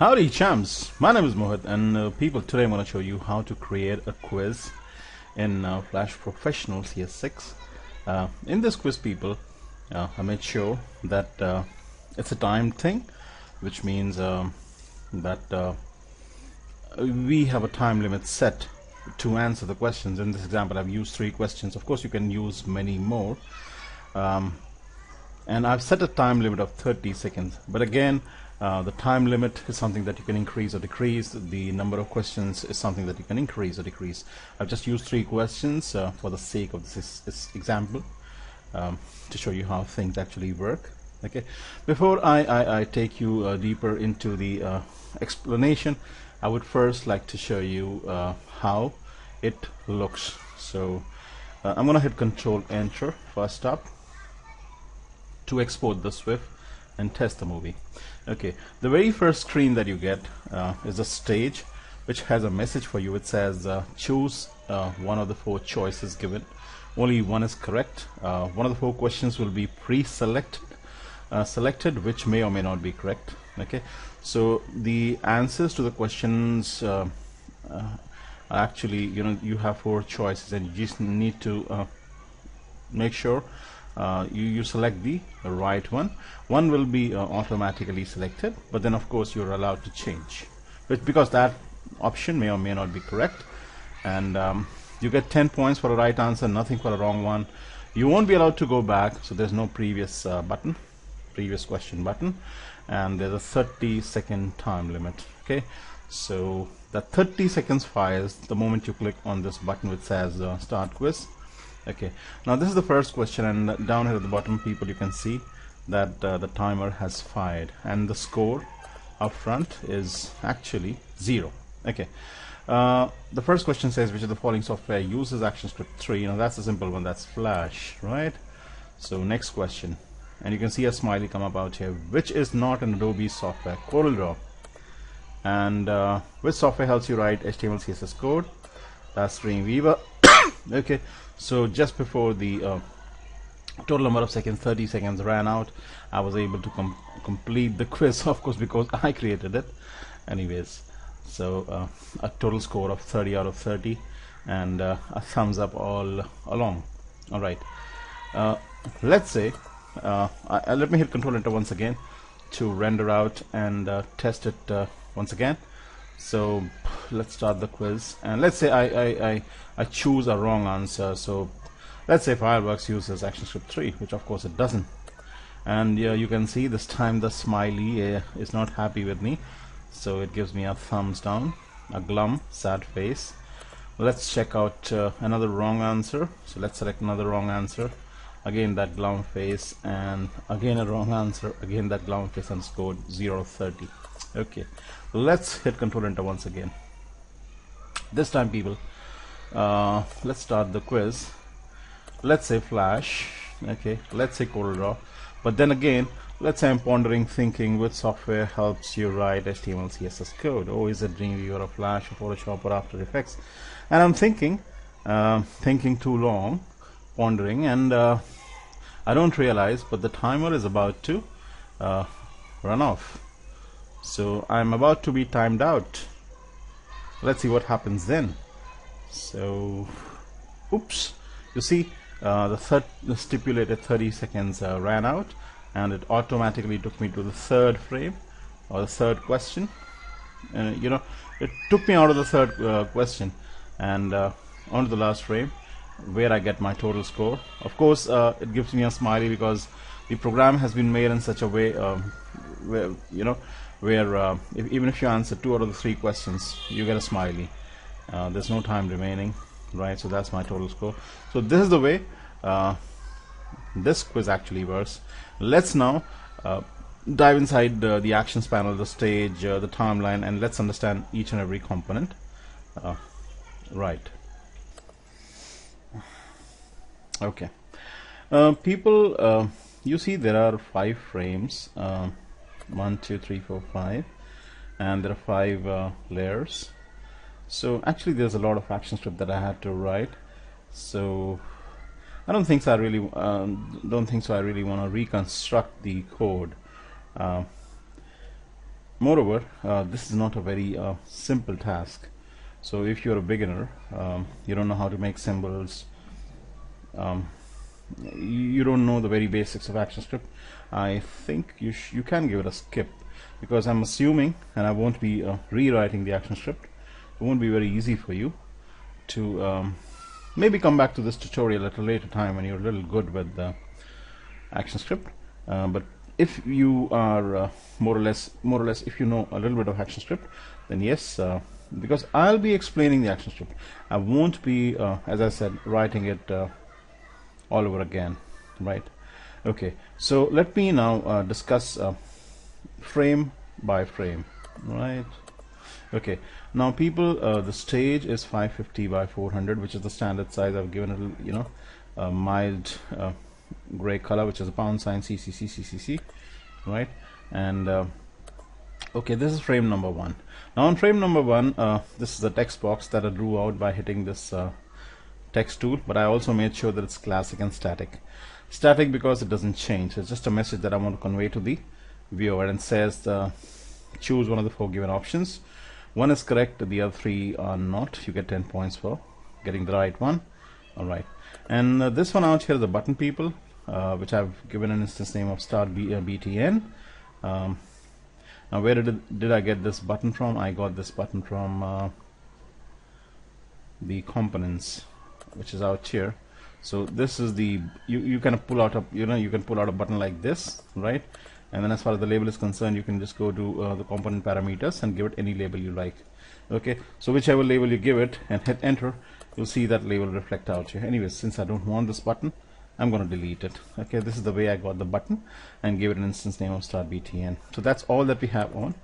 Howdy champs, my name is Mohit and people, today I'm going to show you how to create a quiz in Flash Professional CS6. In this quiz people, I made sure that it's a timed thing, which means that we have a time limit set to answer the questions. In this example I've used 3 questions. Of course you can use many more, and I've set a time limit of 30 seconds, but again the time limit is something that you can increase or decrease. The number of questions is something that you can increase or decrease. I've just used 3 questions for the sake of this example, to show you how things actually work. Okay, before I take you deeper into the explanation, I would first like to show you how it looks. So I'm gonna hit Control Enter first up to export the Swift and test the movie. Okay, the very first screen that you get is a stage which has a message for you. It says choose one of the 4 choices given. Only one is correct. One of the 4 questions will be selected, which may or may not be correct. Okay, so the answers to the questions actually, you have 4 choices and you just need to make sure you select the right one. One will be automatically selected, but then of course you're allowed to change, because that option may or may not be correct, and you get 10 points for a right answer, nothing for a wrong one. You won't be allowed to go back, so there's no previous question button, and there's a 30-second time limit. Okay, so that 30 seconds fires the moment you click on this button which says start quiz. Okay, now this is the first question, and down here at the bottom people, you can see that the timer has fired and the score up front is actually 0. Okay, the first question says which of the following software uses ActionScript 3. That's a simple one, that's Flash, right? So next question, and you can see a smiley come up out here. Which is not an Adobe software? CorelDRAW. And which software helps you write HTML CSS code? That's Dreamweaver. Okay, so just before the total number of seconds, 30 seconds, ran out, I was able to complete the quiz, of course, because I created it. Anyways, so a total score of 30 out of 30 and a thumbs up all along. Alright, let's say let me hit Control Enter once again to render out and test it once again. So let's start the quiz, and let's say I choose a wrong answer. So let's say Fireworks uses ActionScript 3, which of course it doesn't. And you can see this time the smiley is not happy with me, so it gives me a thumbs down, a glum, sad face. Let's check out another wrong answer. So let's select another wrong answer. Again that glum face, and again a wrong answer, again that glum face, and scored 0 of 30. Okay, let's hit Control Enter once again. This time people, let's start the quiz. Let's say Flash. Okay, let's say CorelDRAW, but then again let's say I'm pondering, thinking which software helps you write HTML CSS code. Oh, is it Dreamweaver or Flash or Photoshop or After Effects? And I'm thinking too long, pondering, and I don't realize, but the timer is about to run off. So I'm about to be timed out. Let's see what happens then. So oops, you see the stipulated 30 seconds ran out, and it automatically took me to the 3rd frame, or the 3rd question. It took me out of the 3rd question and onto the last frame, where I get my total score. Of course it gives me a smiley because the program has been made in such a way where even if you answer 2 out of the 3 questions, you get a smiley. There's no time remaining, right? So that's my total score. So this is the way this quiz actually works. Let's now dive inside the actions panel, the stage, the timeline, and let's understand each and every component. Right. Okay, people, you see there are 5 frames, 1, 2, 3, 4, 5, and there are 5 layers. So actually there's a lot of ActionScript that I had to write, so I don't think so I really want to reconstruct the code. Moreover, this is not a very simple task. So if you're a beginner, you don't know how to make symbols, you don't know the very basics of ActionScript, I think you can give it a skip, because I'm assuming, and I won't be rewriting the ActionScript. It won't be very easy for you to maybe come back to this tutorial at a later time when you're a little good with the ActionScript. But if you are more or less if you know a little bit of ActionScript, then yes, because I'll be explaining the ActionScript. I won't be, as I said, writing it all over again, right? Okay, so let me now discuss frame by frame, right? Okay, now people, the stage is 550 by 400, which is the standard size. I've given it, you know, a mild gray color, which is a pound sign CCC, right? And okay, this is frame number 1. Now on frame number 1, this is the text box that I drew out by hitting this text tool, but I also made sure that it's classic and static. Static because it doesn't change. It's just a message that I want to convey to the viewer, and says choose one of the 4 given options. One is correct, the other 3 are not. You get 10 points for getting the right one. Alright, and this one out here is the button, people, which I've given an instance name of start btn. Now where did I get this button from? I got this button from the components, which is out here. So this is the, you kind of pull out a, you can pull out a button like this, right? And then as far as the label is concerned, you can just go to the component parameters and give it any label you like. Okay, so whichever label you give it and hit enter, you'll see that label reflect out here. Anyways, since I don't want this button, I'm going to delete it. Okay, this is the way I got the button, and give it an instance name of start btn. So that's all that we have on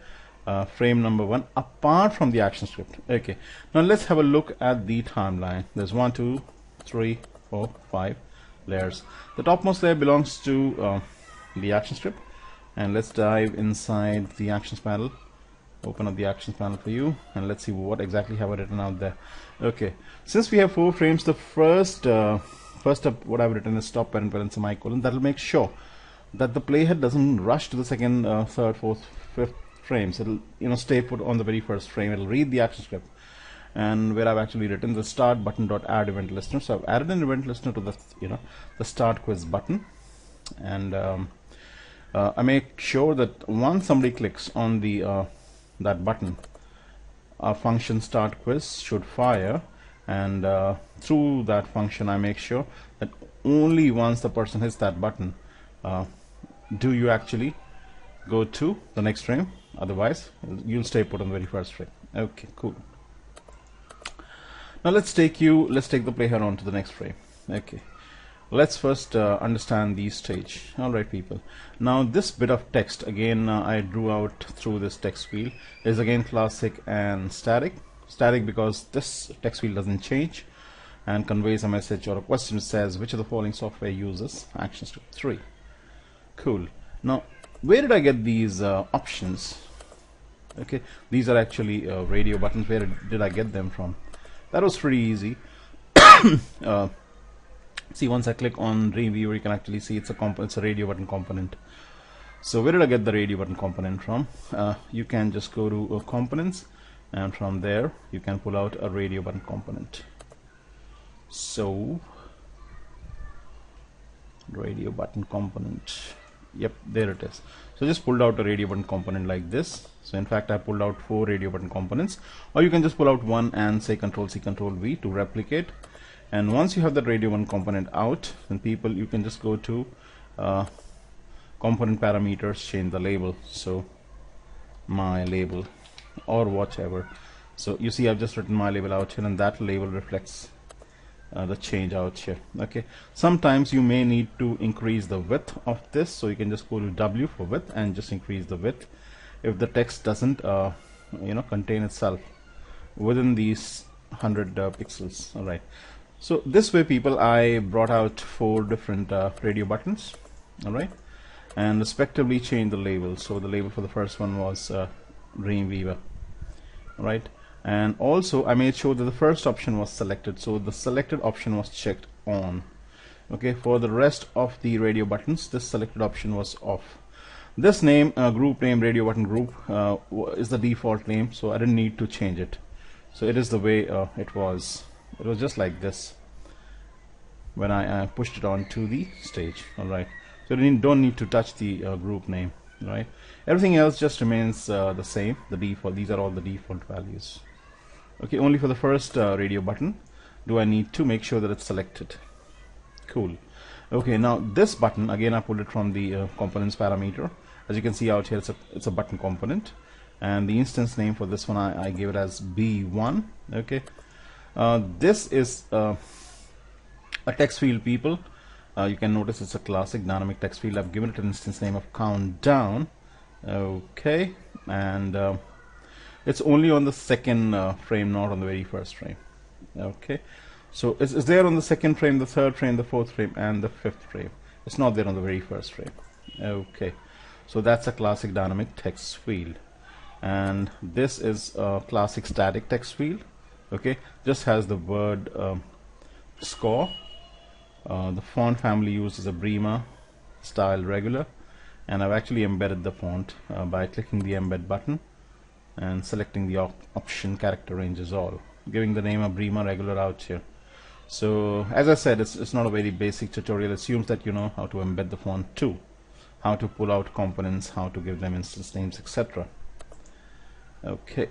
frame number 1, apart from the ActionScript. Okay, now let's have a look at the timeline. There's 1, 2, 3, 4, 5 layers. The topmost layer belongs to the ActionScript. And let's dive inside the actions panel. Open up the actions panel for you, and let's see what exactly have I written out there. Okay, since we have 4 frames, the first up what I've written is stop parent semicolon. That'll make sure that the playhead doesn't rush to the second, third, fourth, fifth frames. It'll stay put on the very first frame. It'll read the ActionScript, and where I've actually written the start button dot add event listener. So I've added an event listener to the the start quiz button, and I make sure that once somebody clicks on the that button, our function start quiz should fire, and through that function I make sure that only once the person hits that button do you actually go to the next frame. Otherwise you'll stay put on the very first frame. Okay, cool. Now let's take the player on to the next frame. Okay, let's first understand the stage. Alright people, now this bit of text again I drew out through this text field is again classic and static. Static because this text field doesn't change and conveys a message or a question which says which of the following software uses ActionScript 3. Cool. Now where did I get these options? Okay, these are actually radio buttons. Where did I get them from? That was pretty easy. See, once I click on dreamweaver, you can actually see it's a radio button component. So where did I get the radio button component from? You can just go to components, and from there you can pull out a radio button component. So radio button component, yep, there it is. So just pulled out a radio button component like this. So in fact I pulled out 4 radio button components, or you can just pull out one and say Control-C Control-V to replicate. And once you have that radio button component out, then people, you can just go to component parameters, change the label, so my label or whatever. So you see I've just written my label out here, and that label reflects the change out here. Okay, sometimes you may need to increase the width of this, so you can just go to W for width and just increase the width if the text doesn't contain itself within these 100 pixels. Alright, so this way people, I brought out 4 different radio buttons, alright, and respectively changed the label. So the label for the first one was dreamweaver, right? And also I made sure that the first option was selected, so the selected option was checked on. Okay, for the rest of the radio buttons, this selected option was off. This name, group name, radio button group, is the default name, so I didn't need to change it. So it is the way it was. It was just like this when I pushed it onto the stage. All right. So you don't need to touch the group name. Right. Everything else just remains the same. The default. These are all the default values. Okay. Only for the first radio button do I need to make sure that it's selected. Cool. Okay. Now this button, again, I pulled it from the components parameter. As you can see out here, it's a button component, and the instance name for this one I gave it as B1. Okay. This is a text field, people. You can notice it's a classic dynamic text field. I've given it an instance name of countdown. Okay, and it's only on the second frame, not on the very first frame. Okay, so it's there on the second frame, the third frame, the fourth frame, and the fifth frame. It's not there on the very first frame. Okay, so that's a classic dynamic text field, and this is a classic static text field. Okay, just has the word score. The font family used is a Bremer style regular, and I've actually embedded the font by clicking the embed button and selecting the option character ranges all, giving the name a Bremer regular out here. So as I said, it's not a very basic tutorial. It assumes that you know how to embed the font too, how to pull out components, how to give them instance names, etc. Okay.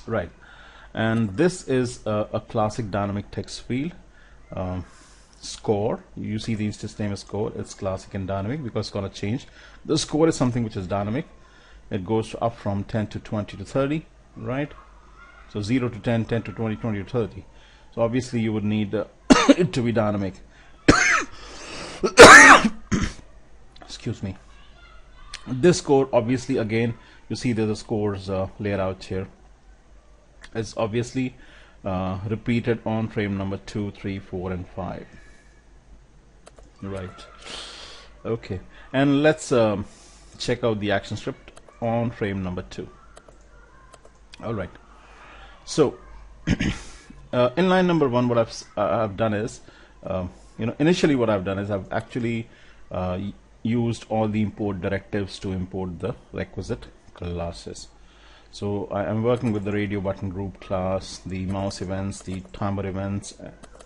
Right, and this is a classic dynamic text field. Score, you see the instance name is score. It's classic and dynamic because it's gonna change. The score is something which is dynamic. It goes up from 10 to 20 to 30, right? So 0 to 10, 10 to 20, 20 to 30. So obviously you would need it to be dynamic. Excuse me. This score, obviously, again, you see there's a scores layer out here. It's obviously repeated on frame number 2, 3, 4, and 5. Right. Okay. And let's check out the action script on frame number 2. All right. So in line number 1, what I've done is, initially what I've done is I've actually used all the import directives to import the requisite classes. So I am working with the radio button group class, the mouse events, the timer events,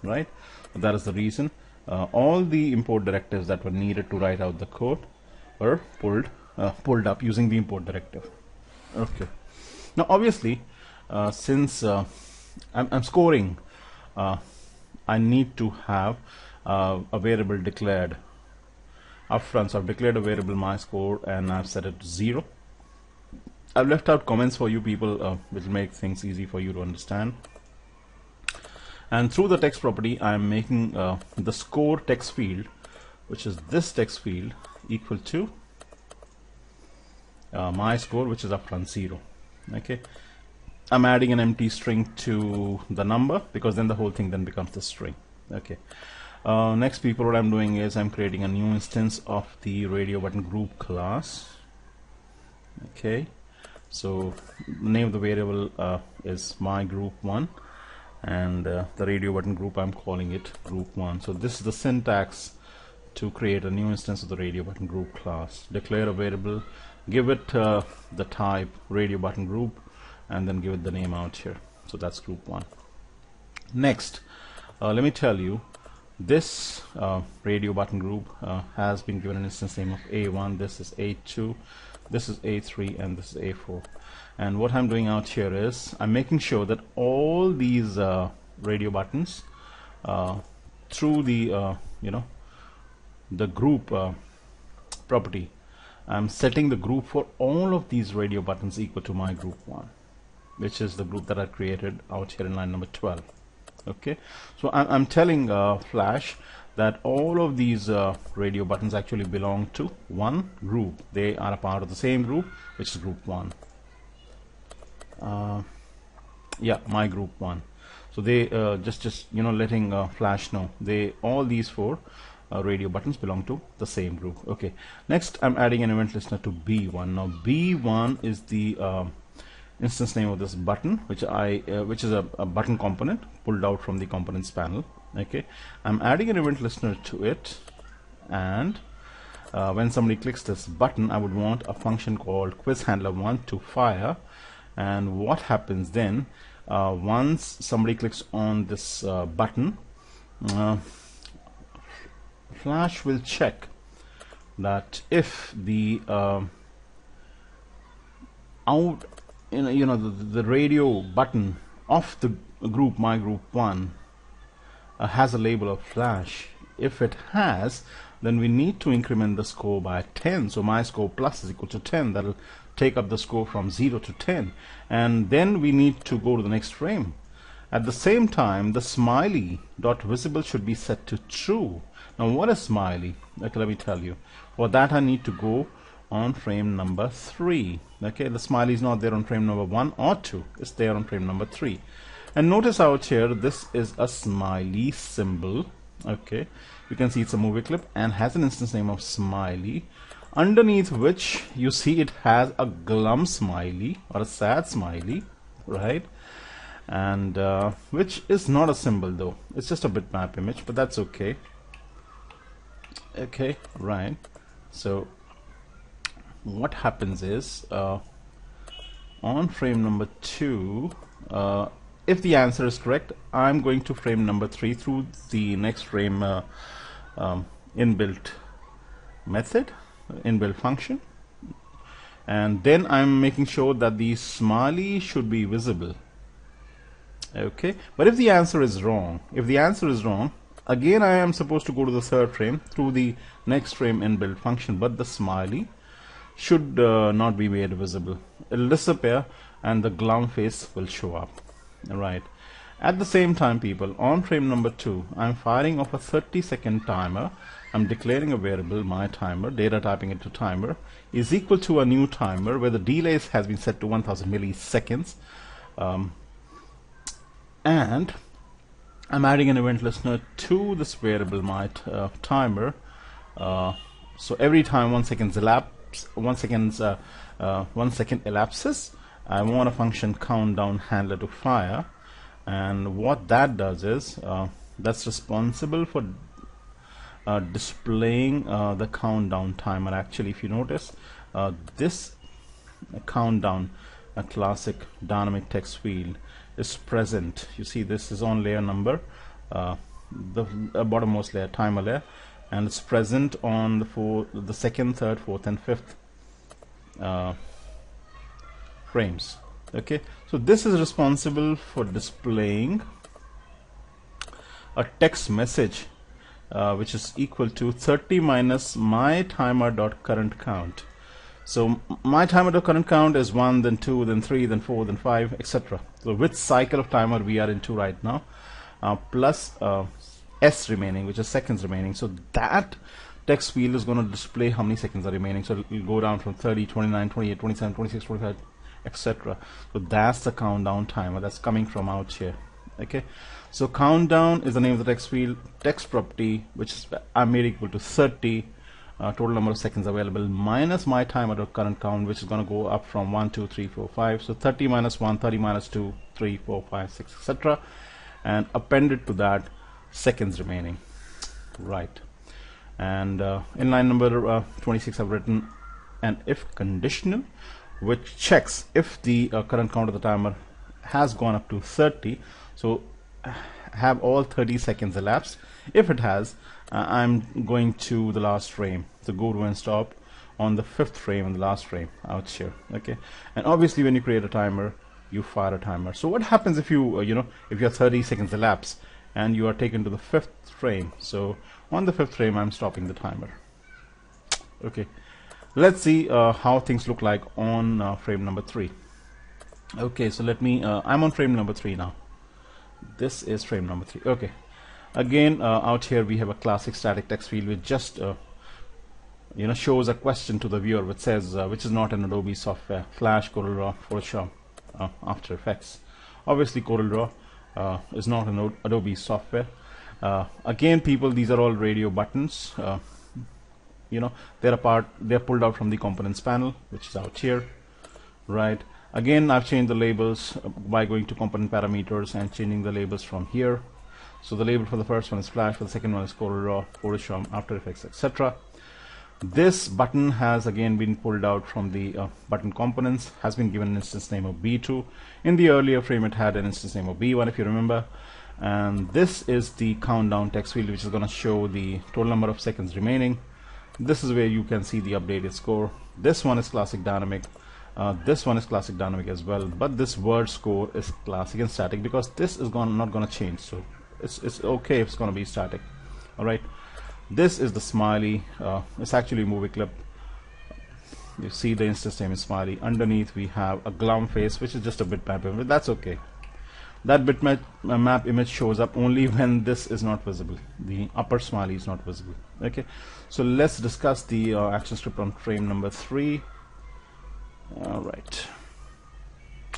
right? That is the reason. All the import directives that were needed to write out the code were pulled up using the import directive. Okay. Now obviously, since I'm scoring, I need to have a variable declared upfront. So I've declared a variable my score and I've set it to 0. I've left out comments for you people, which will make things easy for you to understand. And through the text property, I'm making the score text field, which is this text field, equal to my score, which is upfront 0. Okay. I'm adding an empty string to the number because then the whole thing then becomes the string. Okay. Next, people, what I'm doing is I'm creating a new instance of the radio button group class. Okay. So the name of the variable is my group 1, and the radio button group, I'm calling it group 1. So this is the syntax to create a new instance of the radio button group class. Declare a variable, give it the type radio button group, and then give it the name out here. So that's group 1. Next, let me tell you, this radio button group has been given an instance name of A1. This is A2. This is A3, and this is A4. And what I'm doing out here is I'm making sure that all these radio buttons through the the group property, I'm setting the group for all of these radio buttons equal to my group 1, which is the group that I created out here in line number 12. Okay, so I'm telling Flash that all of these radio buttons actually belong to one group. They are a part of the same group, which is group 1. Yeah, my group 1. So they just letting Flash know all these 4 radio buttons belong to the same group. Okay, next I'm adding an event listener to B1. Now B1 is the instance name of this button, which is a button component pulled out from the components panel. Okay, I'm adding an event listener to it, and when somebody clicks this button, I would want a function called quizhandler1 to fire. And what happens then, once somebody clicks on this button, Flash will check that if the the radio button of the group my group 1 has a label of Flash. If it has, then we need to increment the score by 10. So my score plus is equal to 10. That'll take up the score from 0 to 10, and then we need to go to the next frame. At the same time, the smiley dot visible should be set to true. Now what is smiley? Okay, let me tell you. For that I need to go on frame number 3. Okay, the smiley is not there on frame number 1 or 2, it's there on frame number 3. And notice out here, this is a smiley symbol. Okay, you can see it's a movie clip and has an instance name of smiley, underneath which you see it has a glum smiley or a sad smiley, right? And which is not a symbol though, it's just a bitmap image, but that's okay. Okay, right. So what happens is, on frame number 2, if the answer is correct, I'm going to frame number 3 through the next frame inbuilt method, inbuilt function, and then I'm making sure that the smiley should be visible. Okay, but if the answer is wrong, again I am supposed to go to the third frame through the next frame inbuilt function, but the smiley should not be made visible. It will disappear and the glum face will show up. Right. At the same time, people, on frame number 2, I'm firing off a 30-second timer. I'm declaring a variable, my timer, data typing it to timer, is equal to a new timer where the delay has been set to 1000 milliseconds. And I'm adding an event listener to this variable, my timer. So every time 1 second elapses, I want a function countdown handler to fire, and what that does is that's responsible for displaying the countdown timer. Actually, if you notice, this countdown, a classic dynamic text field, is present. You see this is on layer number, the bottommost layer, timer layer, and it's present on the second, third, fourth and fifth frames. Okay, so this is responsible for displaying a text message which is equal to 30 minus my timer dot current count. So my timer dot current count is 1, then 2, then 3, then 4, then 5, etc. So which cycle of timer we are into right now, plus s remaining, which is seconds remaining. So that text field is going to display how many seconds are remaining. So it will go down from 30, 29, 28, 27, 26, 25, etc. So that's the countdown timer that's coming from out here. Okay, so countdown is the name of the text field, text property, which is I made equal to 30, total number of seconds available, minus my timer dot current count, which is going to go up from 1, 2, 3, 4, 5. So 30 minus 1, 30 minus 2, 3, 4, 5, 6, etc. and appended to that seconds remaining. Right. And in line number 26, I've written an if conditional, which checks if the current count of the timer has gone up to 30. So have all 30 seconds elapsed. If it has, I'm going to the last frame. So go to and stop on the 5th frame and the last frame out here. Okay, and obviously when you create a timer, you fire a timer. So what happens if you if your 30 seconds elapse and you are taken to the 5th frame? So on the 5th frame, I'm stopping the timer. Okay, let's see how things look like on frame number 3. Okay, so let me I'm on frame number 3 now. This is frame number 3. Okay, again out here we have a classic static text field which just shows a question to the viewer, which says which is not an Adobe software: Flash, CorelDRAW, Photoshop, After Effects. Obviously CorelDRAW is not an Adobe software. Again, people, these are all radio buttons. They're pulled out from the components panel, which is out here. Right. Again, I've changed the labels by going to component parameters and changing the labels from here. So the label for the first one is Flash, for the second one is CorelDRAW, Photoshop, After Effects, etc. This button has again been pulled out from the button components, has been given an instance name of B2. In the earlier frame it had an instance name of B1 if you remember, and this is the countdown text field which is going to show the total number of seconds remaining. This is where you can see the updated score. This one is classic dynamic, this one is classic dynamic as well, but this word score is classic and static because this is not going to change, so it's okay if it's going to be static. Alright, this is the smiley, it's actually a movie clip. You see the instance name is smiley. Underneath we have a glum face which is just a bitmap image. That's okay. That bitmap image shows up only when this is not visible. The upper smiley is not visible. Okay, so let's discuss the action script on frame number 3. Alright.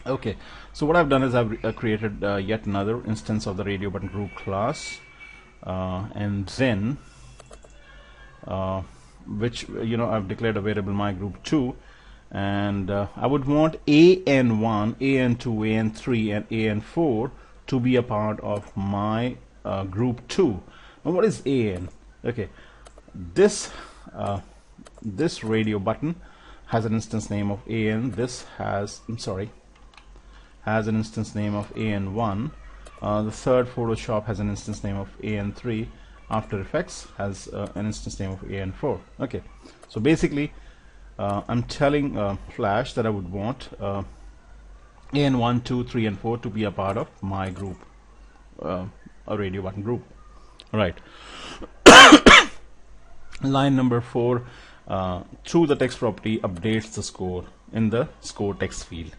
Okay, so what I've done is I've created yet another instance of the radio button group class, and then which I've declared a variable mygroup2, and I would want AN1, AN2, AN3 and AN4 to be a part of my group 2. Now what is AN? Okay, this radio button has an instance name of AN. This has has an instance name of AN1. The third Photoshop has an instance name of AN3. After Effects has an instance name of AN4. Okay, so basically I'm telling Flash that I would want AN1, 2, 3 and 4 to be a part of my group, a radio button group. Alright. Line number 4, through the text property updates the score in the score text field,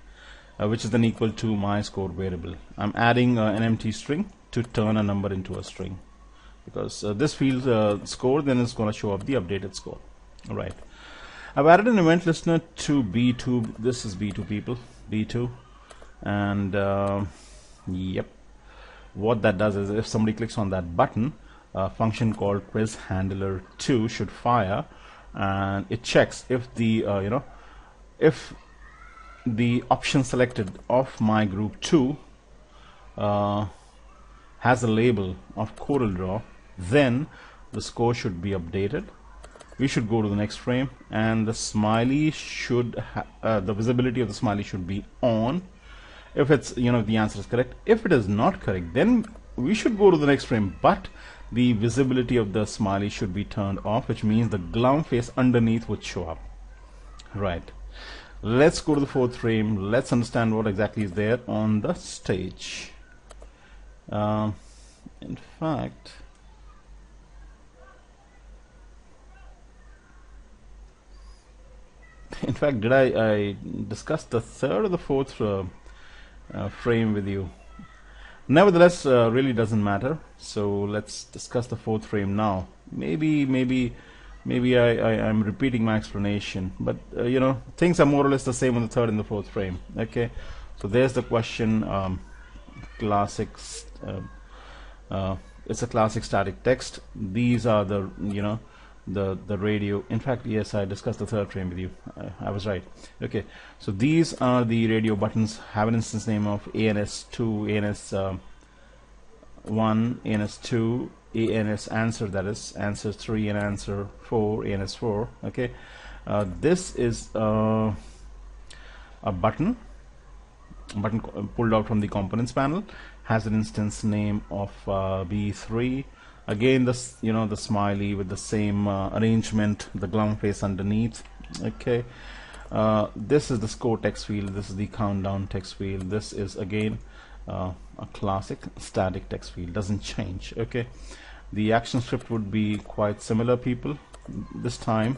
which is then equal to my score variable. I'm adding an empty string to turn a number into a string, because this field score then is going to show up the updated score. Alright, I've added an event listener to B2. This is B2 people, B2, and yep, what that does is if somebody clicks on that button, a function called quiz handler 2 should fire, and it checks if the if the option selected of my group 2 has a label of CorelDRAW, then the score should be updated. We should go to the next frame, and the smiley should the visibility of the smiley should be on if it's if the answer is correct. If it is not correct, then we should go to the next frame, but the visibility of the smiley should be turned off, which means the glum face underneath would show up. Right, let's go to the 4th frame. Let's understand what exactly is there on the stage. In fact, did I discuss the 3rd or the 4th frame with you? Nevertheless, really doesn't matter. So let's discuss the 4th frame now. Maybe I'm repeating my explanation, but things are more or less the same on the 3rd and the 4th frame. Okay, so there's the question. Classics. It's a classic static text. These are the the radio. In fact, yes, I discussed the 3rd frame with you. I was right. Okay, so these are the radio buttons. Have an instance name of ANS2, ANS1, ANS2, ANS answer, that is answer 3 and answer 4, ANS4. Okay, this is a button pulled out from the components panel, has an instance name of B3. Again, this the smiley with the same arrangement, the glum face underneath. Okay, this is the score text field, this is the countdown text field, this is again a classic static text field, doesn't change. Okay, the action script would be quite similar, people. This time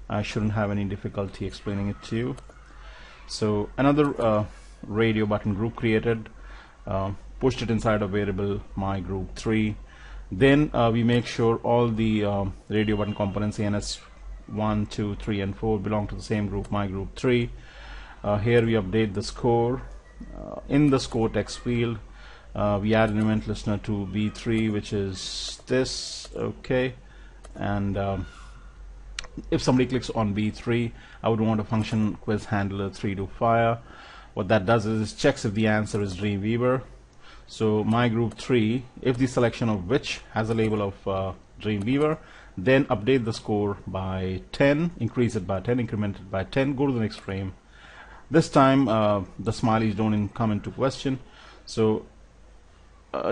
I shouldn't have any difficulty explaining it to you. So another radio button group created, pushed it inside a variable my group 3. Then we make sure all the radio button components ANS1, 2, 3 and 4 belong to the same group, my group 3. Here we update the score. In the score text field, we add an event listener to B3, which is this. Okay, and if somebody clicks on B3, I would want a function quiz handler 3 to fire. What that does is checks if the answer is dreamweaver. So my group 3, if the selection of which has a label of Dreamweaver, then update the score by 10, increase it by 10, increment it by 10, go to the next frame. This time the smileys don't come into question. So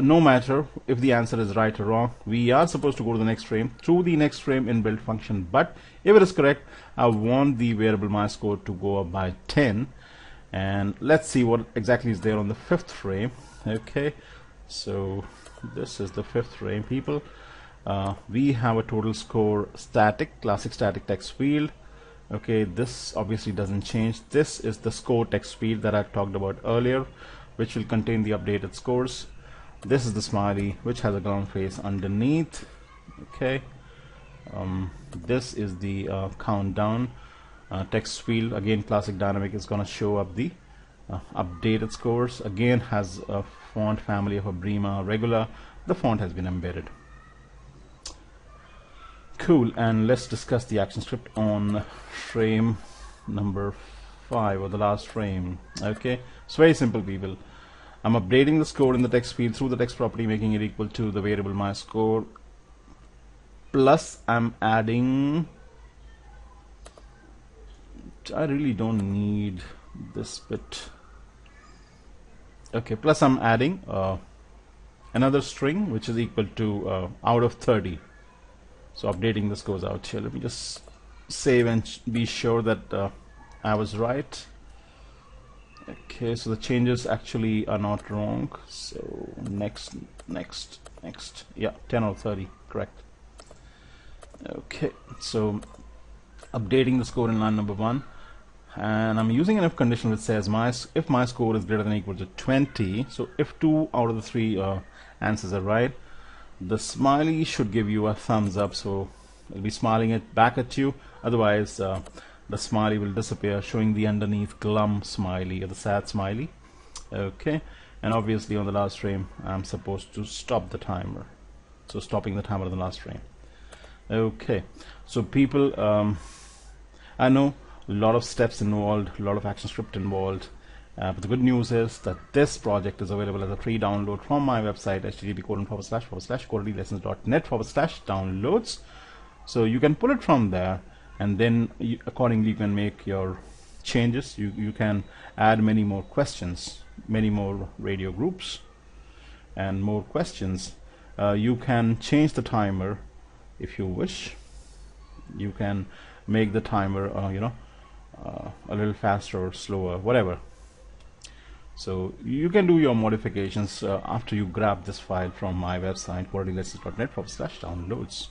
no matter if the answer is right or wrong, we are supposed to go to the next frame through the next frame inbuilt function. But if it is correct, I want the variable my score to go up by 10. And let's see what exactly is there on the 5th frame. Okay, so this is the 5th frame, people. We have a total score static, classic static text field. Okay, this obviously doesn't change. This is the score text field that I talked about earlier, which will contain the updated scores. This is the smiley, which has a ground face underneath. Okay, this is the countdown text field. Again, classic dynamic is going to show up the updated scores. Again, has a font family of a Brima regular. The font has been embedded. Cool, and let's discuss the action script on frame number 5, or the last frame. Okay, it's very simple, people. I'm updating the score in the text field through the text property, making it equal to the variable my score, plus I'm adding, I really don't need this bit. Okay, plus I'm adding another string which is equal to out of 30. So updating this goes out here. Let me just save and be sure that I was right. Okay, so the changes actually are not wrong. So next, yeah, 10 or 30, correct. Okay, so updating the score in line number 1, and I'm using an if condition which says if my score is greater than or equal to 20. So if 2 out of the 3 answers are right, the smiley should give you a thumbs up, so it'll be smiling it back at you. Otherwise the smiley will disappear, showing the underneath glum smiley, or the sad smiley. Okay, and obviously on the last frame I'm supposed to stop the timer, so stopping the timer on the last frame. Okay, so people, I know a lot of steps involved, a lot of action script involved, but the good news is that this project is available as a free download from my website, http://quality-net/downloads. So you can pull it from there, and then accordingly you can make your changes. You can add many more questions, many more radio groups, and more questions. You can change the timer if you wish. You can make the timer a little faster or slower, whatever. So you can do your modifications after you grab this file from my website, quality-net/downloads.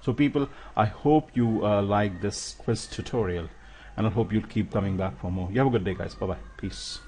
So people, I hope you like this quiz tutorial, and I hope you'll keep coming back for more. You have a good day, guys. Bye bye. Peace.